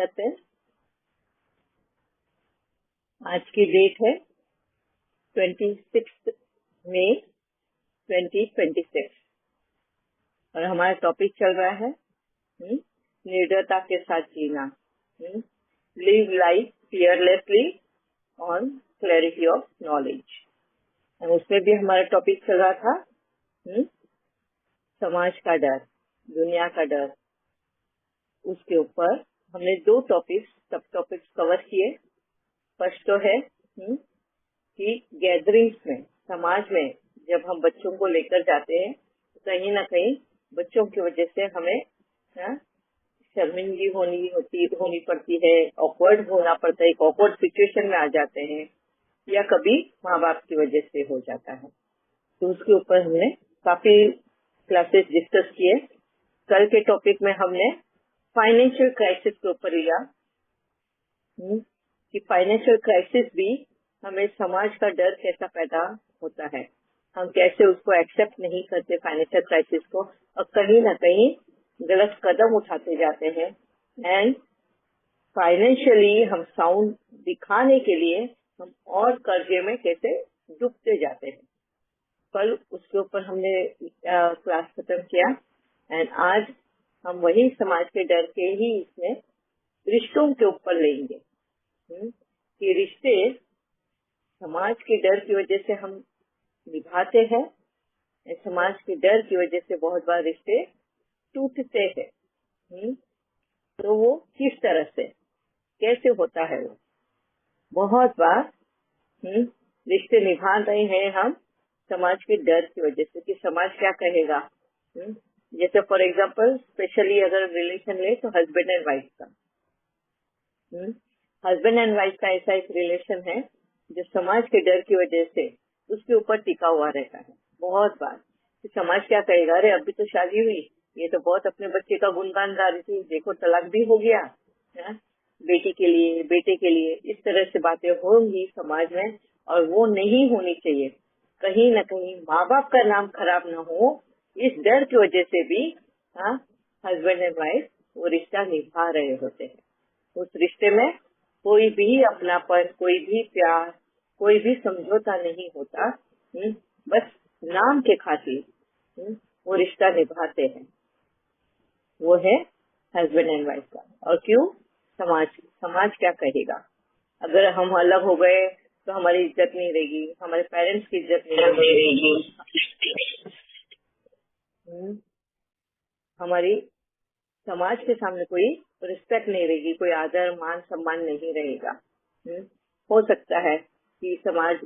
करते हैं। आज की डेट है 26 मई 2026 और हमारा टॉपिक चल रहा है निर्दयता के साथ जीना, live life fearlessly on clarity of knowledge. उसमें भी हमारा टॉपिक चल रहा था समाज का डर, दुनिया का डर। उसके ऊपर हमने 2 सब टॉपिक्स कवर किए। फर्स्ट तो है कि गैदरिंग्स में, समाज में जब हम बच्चों को लेकर जाते हैं तो कहीं ना कहीं बच्चों की वजह से हमें शर्मिंदगी होनी पड़ती है, ऑकवर्ड होना पड़ता है, एक ऑकवर्ड सिचुएशन में आ जाते हैं, या कभी माँ बाप की वजह से हो जाता है। तो उसके ऊपर हमने काफी क्लासेस डिस्कस किए। कल के टॉपिक में हमने फाइनेंशियल क्राइसिस के ऊपर लिया कि फाइनेंशियल क्राइसिस भी हमें समाज का डर कैसा पैदा होता है, हम कैसे उसको एक्सेप्ट नहीं करते फाइनेंशियल क्राइसिस को, और कहीं ना कहीं गलत कदम उठाते जाते हैं एंड फाइनेंशियली हम साउंड दिखाने के लिए हम और कर्जे में कैसे डूबते जाते हैं। कल उसके ऊपर हमने क्लास खत्म किया एंड आज हम वही समाज के डर के ही इसमें रिश्तों के ऊपर लेंगे कि रिश्ते समाज के डर की वजह से हम निभाते हैं, समाज के डर की वजह से बहुत बार रिश्ते टूटते हैं। तो वो किस तरह से कैसे होता है? वो बहुत बार रिश्ते निभा रहे हैं हम समाज के डर की वजह से कि समाज क्या कहेगा। जैसे फॉर एग्जांपल स्पेशली अगर रिलेशन ले तो हस्बैंड एंड वाइफ का, हस्बैंड एंड वाइफ का ऐसा एक रिलेशन है जो समाज के डर की वजह से उसके ऊपर टिका हुआ रहता है। बहुत बार कि समाज क्या कहेगा, अरे अभी तो शादी हुई, ये तो बहुत अपने बच्चे का गुणगान गा रही थी, देखो तलाक भी हो गया, बेटी के लिए बेटे के लिए, इस तरह से बातें होंगी समाज में और वो नहीं होनी चाहिए। कहीं न कहीं माँ बाप का नाम खराब न हो, इस डर की वजह से भी हस्बैंड एंड वाइफ वो रिश्ता निभा रहे होते हैं। उस रिश्ते में कोई भी अपनापन, कोई भी प्यार, कोई भी समझौता नहीं होता, बस नाम के खातिर वो रिश्ता निभाते हैं। वो है हस्बैंड एंड वाइफ का। और क्यों? समाज क्या कहेगा, अगर हम अलग हो गए तो हमारी इज्जत नहीं रहेगी, हमारे पेरेंट्स की इज्जत नहीं रहेगी, हमारी समाज के सामने कोई रिस्पेक्ट नहीं रहेगी, कोई आदर मान सम्मान नहीं रहेगा। हो सकता है कि समाज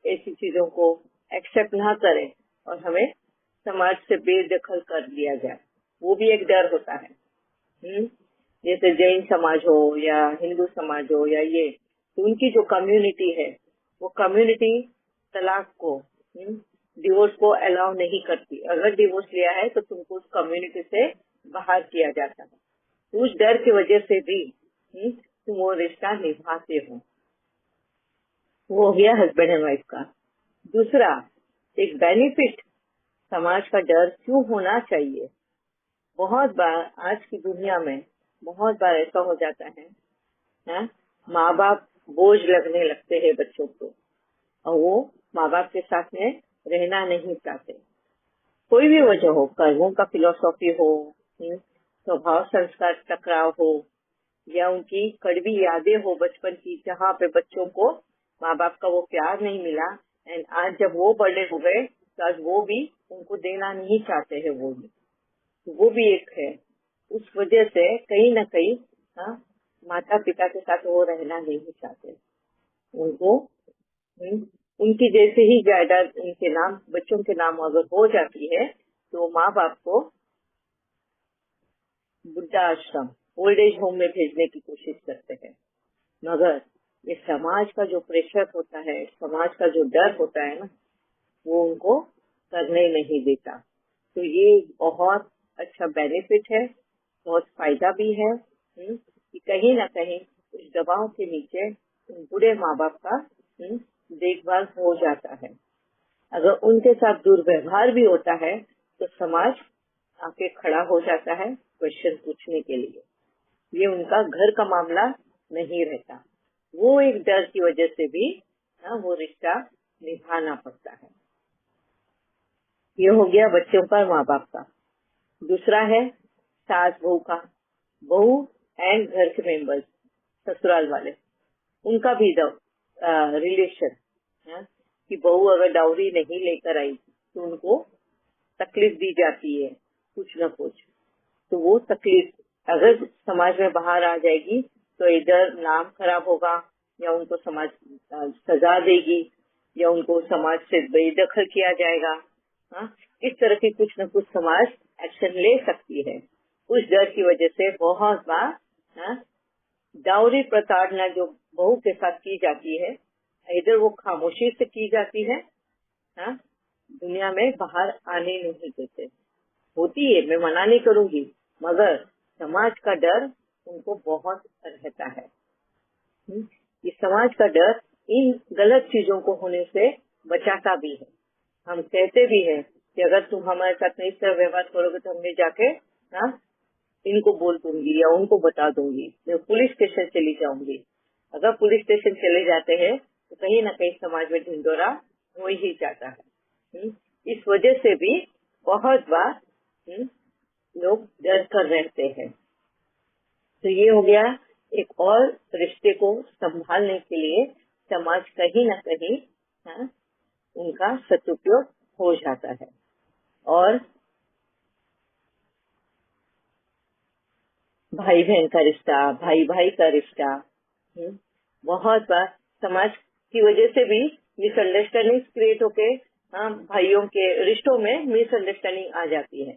ऐसी चीजों को एक्सेप्ट ना करे और हमें समाज से बेदखल कर दिया जाए, वो भी एक डर होता है। जैसे जैन समाज हो या हिंदू समाज हो या ये, तो उनकी जो कम्युनिटी है वो कम्युनिटी तलाक को, डिवोर्स को अलाउ नहीं करती। अगर डिवोर्स लिया है तो तुमको उस कम्युनिटी से बाहर किया जाता है। उस डर की वजह से भी तुम वो रिश्ता निभाते हो। वो हो गया हस्बैंड एंड वाइफ का। दूसरा एक बेनिफिट, समाज का डर क्यों होना चाहिए। बहुत बार आज की दुनिया में बहुत बार ऐसा हो जाता है माँ बाप बोझ लगने लगते हैं बच्चों को और वो माँ बाप के साथ में रहना नहीं चाहते। कोई भी वजह हो, कर्मों का फिलॉसफी हो, स्वभाव संस्कार टकराव हो, या उनकी कड़वी यादें हो बचपन की, जहाँ पे बच्चों को माँ बाप का वो प्यार नहीं मिला एंड आज जब वो बड़े हो गए तो आज वो भी उनको देना नहीं चाहते हैं। वो भी एक है। उस वजह से कहीं न कहीं माता पिता के साथ वो रहना नहीं चाहते। उनको उनकी जैसे ही जायदाद उनके नाम, बच्चों के नाम अगर हो जाती है तो माँ बाप को वृद्धाश्रम, ओल्ड एज होम में भेजने की कोशिश करते हैं। मगर ये समाज का जो प्रेशर होता है, समाज का जो डर होता है ना, वो उनको करने नहीं देता। तो ये बहुत अच्छा बेनिफिट है, बहुत फायदा भी है कि कहीं ना कहीं उस दबाव के नीचे बूढ़े माँ बाप का देखभाल हो जाता है। अगर उनके साथ दुर्व्यवहार भी होता है तो समाज आके खड़ा हो जाता है क्वेश्चन पूछने के लिए। ये उनका घर का मामला नहीं रहता। वो एक डर की वजह से भी वो रिश्ता निभाना पड़ता है। ये हो गया बच्चों का और माँ बाप का। दूसरा है सास बहू का, बहू एंड घर के मेंबर्स, ससुराल वाले, उनका भी रिलेशन कि बहू अगर डाउरी नहीं लेकर आई तो उनको तकलीफ दी जाती है कुछ न कुछ। तो वो तकलीफ अगर समाज में बाहर आ जाएगी तो इधर नाम खराब होगा, या उनको समाज सजा देगी, या उनको समाज से बेदखल किया जाएगा। इस तरह की कुछ न कुछ समाज एक्शन ले सकती है। उस डर की वजह से बहुत बार डाउरी प्रताड़ना जो बहू के साथ की जाती है, इधर वो खामोशी से की जाती है, दुनिया में बाहर आने नहीं देते। होती है, मैं मना नहीं करूंगी, मगर समाज का डर उनको बहुत रहता है। ये समाज का डर इन गलत चीजों को होने से बचाता भी है। हम कहते भी हैं कि अगर तुम हमारे साथ नहीं इस तरह व्यवहार करोगे तो हमने जाके इनको बोल दूंगी या उनको बता दूंगी, मैं पुलिस स्टेशन चली जाऊंगी। अगर पुलिस स्टेशन चले जाते हैं तो कहीं न कहीं समाज में ढिंढोरा हो ही जाता है। इस वजह से भी बहुत बार लोग डर कर रहते हैं। तो ये हो गया एक और रिश्ते को संभालने के लिए समाज कहीं न कहीं उनका सदुपयोग हो जाता है। और भाई बहन का रिश्ता, भाई भाई का रिश्ता, बहुत बार समाज की वजह से भी मिसअंडरस्टैंडिंग क्रिएट होके भाइयों के रिश्तों में मिसअंडरस्टैंडिंग आ जाती है।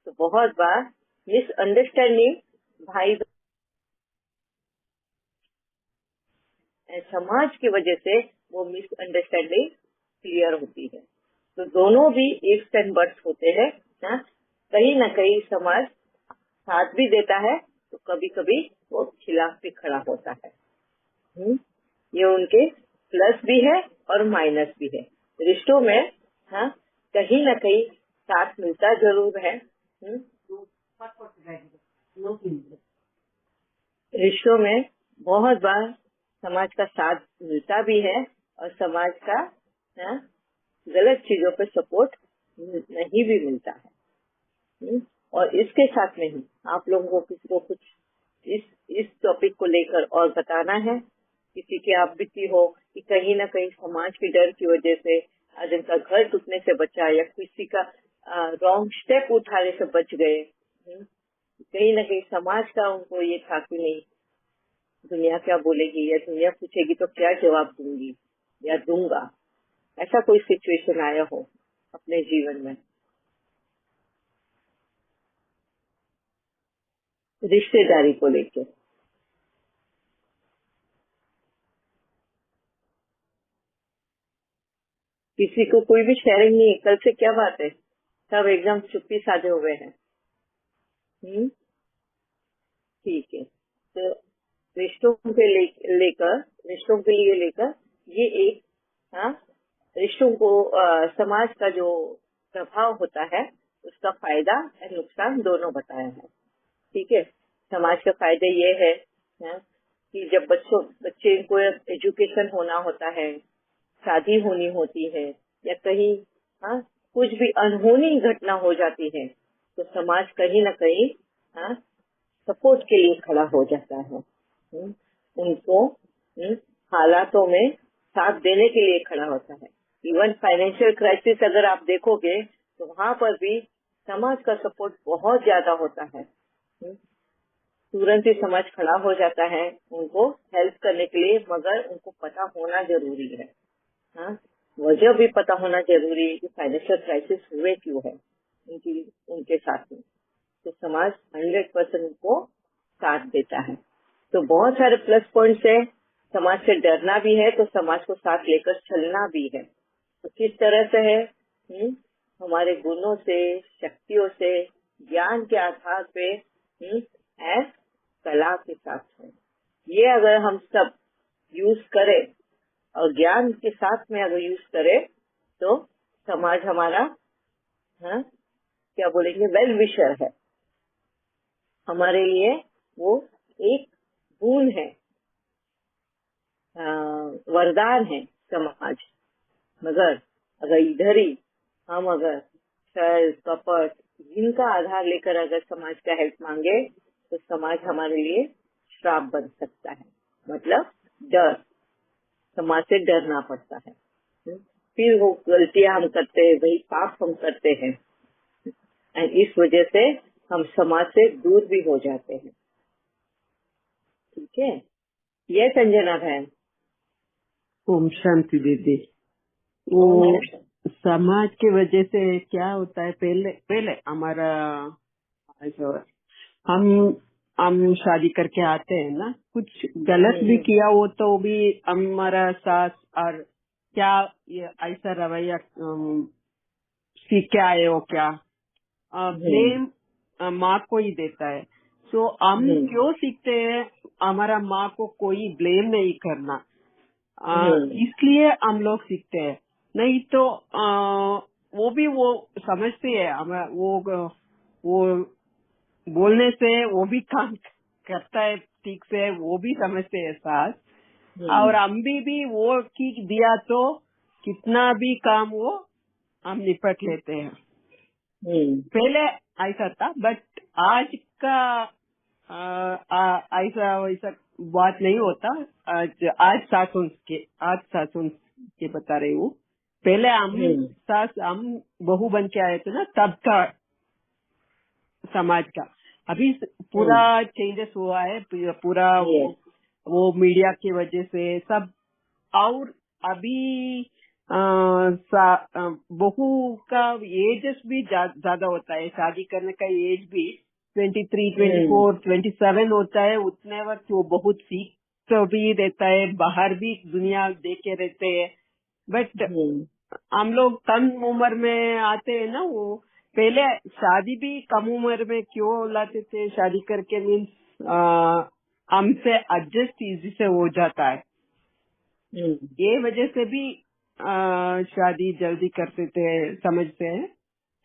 तो बहुत बार मिसअंडरस्टैंडिंग भाई समाज की वजह से वो मिसअंडरस्टैंडिंग क्लियर होती है। तो दोनों भी इफ्स एंड बट्स होते हैं। कहीं न कहीं समाज साथ भी देता है तो कभी कभी वो खिलाफ भी खड़ा होता है। ये उनके प्लस भी है और माइनस भी है। रिश्तों में कहीं न कहीं साथ मिलता जरूर है। रिश्तों में बहुत बार समाज का साथ मिलता भी है और समाज का गलत चीजों पे सपोर्ट नहीं भी मिलता है। और इसके साथ में ही आप लोगों को किसी को कुछ इस टॉपिक को लेकर और बताना है, किसी के आप बीती हो कि कहीं ना कहीं समाज के डर की वजह से आज उनका घर टूटने से बचा, या किसी का रॉन्ग स्टेप उठाने से बच गए। कहीं ना कहीं समाज का उनको ये था कि नहीं, दुनिया क्या बोलेगी, या दुनिया पूछेगी तो क्या जवाब दूंगी या दूंगा। ऐसा कोई सिचुएशन आया हो अपने जीवन में रिश्तेदारी को लेकर? किसी को कोई भी शेयरिंग नहीं है? कल से क्या बात है, सब एकदम चुप्पी साधे हुए हैं। ठीक है। तो रिश्तों के लेकर रिश्तों के लिए लेकर ये एक रिश्तों को समाज का जो प्रभाव होता है उसका फायदा और नुकसान दोनों बताया है। ठीक है। समाज का फायदे ये है कि जब बच्चे को एजुकेशन होना होता है, शादी होनी होती है, या कहीं कुछ भी अनहोनी घटना हो जाती है तो समाज कहीं न कहीं सपोर्ट के लिए खड़ा हो जाता है। उनको हालातों में साथ देने के लिए खड़ा होता है। इवन फाइनेंशियल क्राइसिस अगर आप देखोगे तो वहाँ पर भी समाज का सपोर्ट बहुत ज्यादा होता है। तुरंत ही समाज खड़ा हो जाता है उनको हेल्प करने के लिए, मगर उनको पता होना जरूरी है। वजह भी पता होना जरूरी है कि फाइनेंशियल क्राइसिस हुए क्यों है उनके साथ में। तो समाज 100% को साथ देता है। तो बहुत सारे प्लस पॉइंट्स है। समाज से डरना भी है तो समाज को साथ लेकर चलना भी है। तो किस तरह से है? हमारे गुणों से, शक्तियों से, ज्ञान के आधार पे एस कला के साथ है। ये अगर हम सब यूज करें और ज्ञान के साथ में अगर यूज करें तो समाज हमारा क्या बोलेंगे, वेल विशर है हमारे लिए। वो एक गुण है, वरदान है समाज। मगर अगर इधर ही हम अगर छल कपट जिनका आधार लेकर अगर समाज का हेल्प मांगे तो समाज हमारे लिए श्राप बन सकता है। मतलब डर, समाज से डरना पड़ता है। फिर वो गलतियां हम करते हैं, वही पाप हम करते हैं, और इस वजह से हम समाज से दूर भी हो जाते हैं। ठीक है, ये संजना बहन। ओम शांति दीदी। वो समाज के वजह से क्या होता है, पहले पहले हमारा ऐसा, हम शादी करके आते हैं ना, कुछ गलत भी किया हो तो भी हमारा सास और क्या ये ऐसा रवैया सीख के आए हो क्या, ब्लेम माँ को ही देता है। सो हम क्यों सीखते हैं हमारा माँ को कोई ब्लेम नहीं करना, इसलिए हम लोग सीखते हैं। नहीं तो वो समझते हैं, वो बोलने से वो भी काम करता है ठीक से, वो भी समझते हैं सास। और हम भी वो की दिया तो कितना भी काम वो हम निपट लेते हैं। पहले ऐसा था, बट आज का ऐसा वैसा बात नहीं होता। आज सासुन के बता रही हूँ। पहले हम बहू बन के आए थे ना, तब का समाज का। अभी पूरा चेंजेस हुआ है, पूरा वो मीडिया की वजह से सब। और अभी बहू का एज भी ज्यादा होता है, शादी करने का एज भी 23, 24, 27 होता है। उतने वक्त वो बहुत सीख तो भी रहता है, बाहर भी दुनिया देख के रहते हैं। बट हम लोग कम उम्र में आते हैं ना, वो पहले शादी भी कम उम्र में क्यों लाते थे, शादी करके मीन्स हमसे एडजस्ट इजी से हो जाता है। ये वजह से भी शादी जल्दी करते थे, समझते हैं।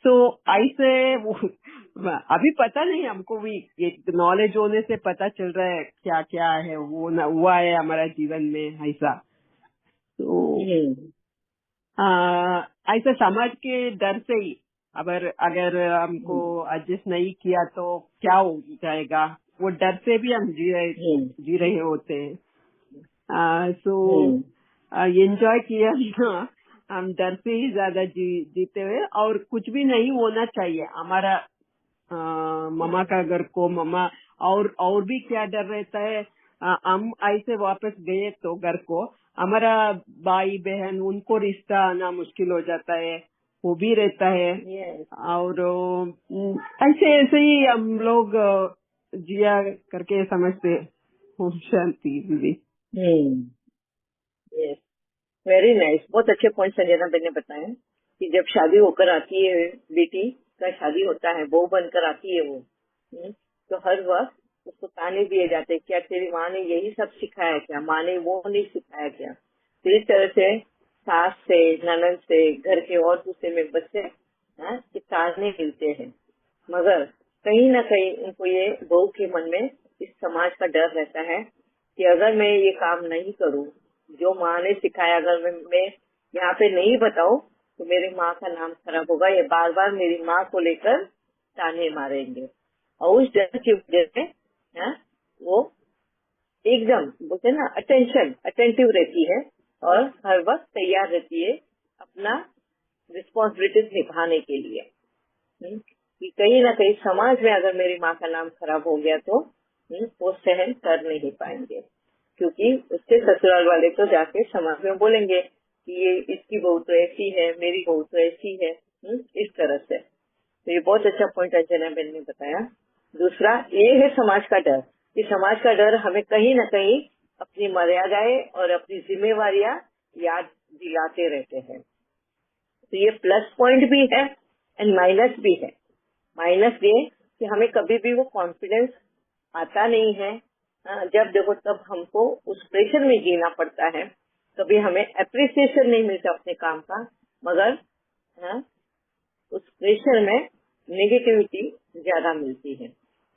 तो ऐसे अभी पता नहीं, हमको भी एक नॉलेज होने से पता चल रहा है क्या क्या है वो हुआ है हमारा जीवन में ऐसा। तो ऐसा समाज के डर से ही अगर हमको एडजस्ट नहीं किया तो क्या हो जाएगा, वो डर से भी हम जी रहे होते हैं। सो एंजॉय किया ना, हम डर से ही ज्यादा जीते हुए। और कुछ भी नहीं होना चाहिए हमारा मम्मा का घर को, मम्मा और भी क्या डर रहता है, हम ऐसे वापस गए तो घर को हमारा भाई बहन उनको रिश्ता आना मुश्किल हो जाता है, वो भी रहता है। और ऐसे ऐसे ही हम लोग जिया करके समझते। शांति दीदी। वेरी नाइस, बहुत अच्छे पॉइंट संजना बेन ने बताया कि जब शादी होकर आती है, बेटी का शादी होता है, बहू बनकर आती है वो, तो हर वक्त उसको ताने दिए जाते हैं, क्या तेरी माँ ने यही सब सिखाया क्या, माँ ने वो नहीं सिखाया क्या। तो इस तरह से सास से, ननद से, घर के और दूसरे मेंबर से ताने मिलते हैं। मगर कहीं ना कहीं उनको ये बहू के मन में इस समाज का डर रहता है कि अगर मैं ये काम नहीं करूँ जो माँ ने सिखाया, अगर मैं यहाँ पे नहीं बताऊँ तो मेरी माँ का नाम खराब होगा, ये बार बार मेरी माँ को लेकर ताने मारेंगे। और उस डर की वजह से वो एकदम बोलते ना अटेंटिव रहती है और हर वक्त तैयार रहती है अपना रिस्पॉन्सिबिलिटीज निभाने के लिए। कि कहीं ना कहीं समाज में अगर मेरी माँ का नाम खराब हो गया तो वो सहन कर नहीं पाएंगे, क्योंकि उसके ससुराल वाले तो जाके समाज में बोलेंगे कि ये इसकी बहू तो ऐसी है, मेरी बहू तो ऐसी है, इस तरह से। तो ये बहुत अच्छा पॉइंट अंजना बेन ने बताया। दूसरा ये है समाज का डर, कि समाज का डर हमें कहीं न कहीं अपनी मर्यादाएं और अपनी जिम्मेवारियां याद दिलाते रहते हैं। तो ये प्लस पॉइंट भी है एंड माइनस भी है। माइनस ये कि हमें कभी भी वो कॉन्फिडेंस आता नहीं है, जब देखो तब हमको उस प्रेशर में जीना पड़ता है। कभी हमें एप्रिसिएशन नहीं मिलता अपने काम का, मगर उस प्रेशर में नेगेटिविटी ज्यादा मिलती है।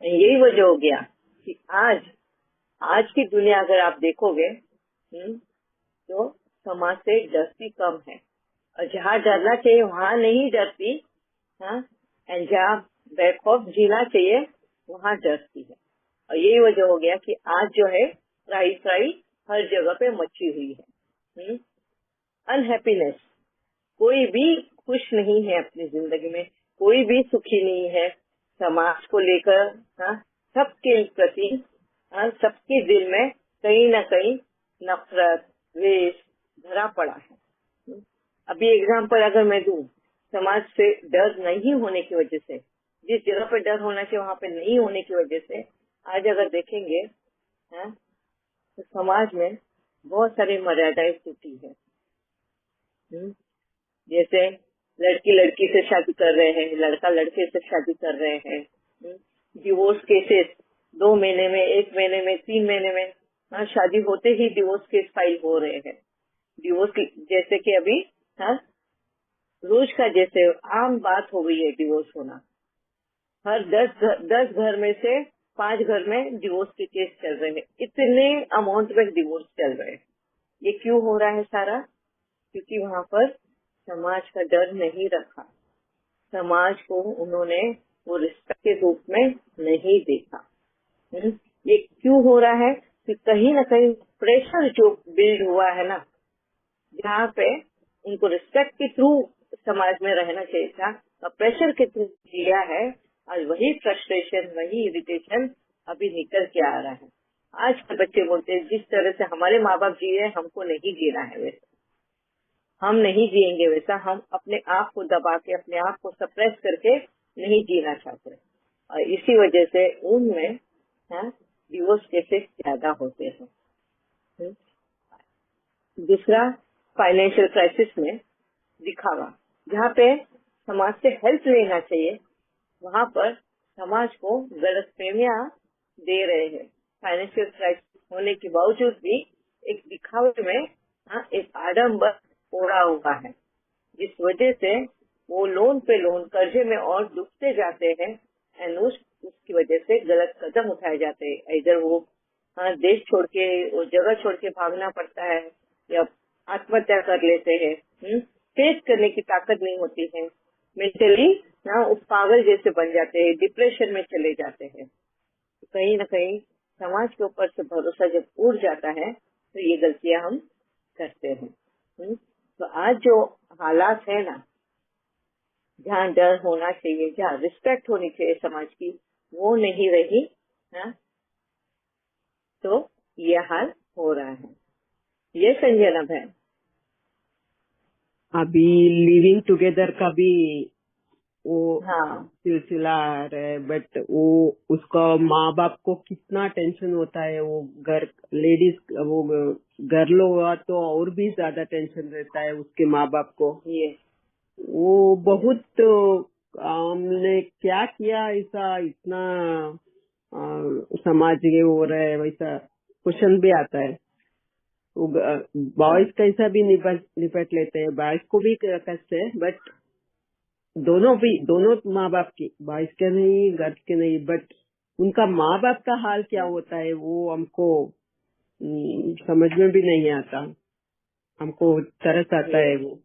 यही वजह हो गया कि आज आज की दुनिया अगर आप देखोगे तो समाज से डरती कम है, और जहाँ डरना चाहिए वहाँ नहीं डरती। हाँ, एंड जहाँ बेखौफ जीना चाहिए वहाँ डरती है। और यही वजह हो गया कि आज जो है त्राही त्राही हर जगह पे मची हुई है। अनहैप्पीनेस, कोई भी खुश नहीं है अपनी जिंदगी में, कोई भी सुखी नहीं है। समाज को लेकर सबके प्रति सबके दिल में कहीं ना कहीं नफरत, द्वेष भरा पड़ा है। अभी एग्जाम्पल अगर मैं दूं, समाज से डर नहीं होने की वजह से, जिस जगह पे डर होना चाहिए वहाँ पे नहीं होने की वजह से आज अगर देखेंगे तो समाज में बहुत सारी मर्यादाएं टूटी है। जैसे लड़की लड़की से शादी कर रहे हैं, लड़का लड़के से शादी कर रहे हैं। डिवोर्स केसेस 2 महीने में, 1 महीने में, 3 महीने में शादी होते ही डिवोर्स केस फाइल हो रहे हैं। डिवोर्स जैसे कि अभी रोज का जैसे आम बात हो गई है डिवोर्स होना। हर 10 घर में से 5 घर में डिवोर्स के केस चल रहे हैं। इतने अमाउंट में डिवोर्स चल रहे हैं। ये क्यों हो रहा है सारा? क्योंकि वहाँ पर समाज का डर नहीं रखा, समाज को उन्होंने वो रिस्पेक्ट के रूप में नहीं देखा। ये क्यों हो रहा है? कि कहीं ना कहीं प्रेशर जो बिल्ड हुआ है ना, जहाँ पे उनको रिस्पेक्ट के थ्रू समाज में रहना चाहिए था, और प्रेशर के थ्रू किया है। आज वही फ्रस्ट्रेशन, वही इरिटेशन अभी निकल के आ रहा है। आज के बच्चे बोलते हैं जिस तरह से हमारे माँ बाप जी रहे, हमको नहीं जीना है वैसे, हम नहीं जिएंगे वैसा। हम अपने आप को दबा के, अपने आप को सप्रेस करके नहीं जीना चाहते, और इसी वजह से उनमें डिवोर्स केसेस ज्यादा होते हैं। दूसरा, फाइनेंशियल क्राइसिस में दिखावा, जहाँ पे समाज से हेल्प लेना चाहिए वहाँ पर समाज को गलतफहमियां दे रहे हैं। फाइनेंशियल क्राइसिस होने के बावजूद भी एक दिखावे में एक आडम्बर ओढ़ा हुआ है, जिस वजह से वो लोन पे लोन कर्जे में और डूबते जाते हैं। एंड उसकी वजह से गलत कदम उठाए जाते हैं। इधर वो देश छोड़ के, वो जगह छोड़ के भागना पड़ता है, या आत्महत्या कर लेते हैं। फेस करने की ताकत नहीं होती है, मेंटली पागल जैसे बन जाते हैं, डिप्रेशन में चले जाते हैं। कहीं ना कहीं समाज के ऊपर से भरोसा जब उड़ जाता है तो ये गलतियां हम करते हैं। तो आज जो हालात है ना, जहाँ डर होना चाहिए, जहाँ रिस्पेक्ट होनी चाहिए समाज की, वो नहीं रही तो ये हाल हो रहा है। ये संजना बहन, अभी लिविंग टुगेदर का भी वो हाँ, सिलसिला आ रहा है, बट वो उसका माँ बाप को कितना टेंशन होता है। वो घर लेडीज, वो गर्ल हुआ तो और भी ज्यादा टेंशन रहता है उसके माँ बाप को। ये वो बहुत हमने क्या किया ऐसा, इतना समाज ये हो रहा है, वैसा क्वेश्चन भी आता है। बॉयज कैसा भी निपट लेते हैं, बॉयज को भी कष्ट है, बट दोनों माँ बाप की, बॉयज के नहीं, गर्ल्स के नहीं, बट उनका माँ बाप का हाल क्या होता है वो हमको समझ में भी नहीं आता। हमको तरस आता है वो।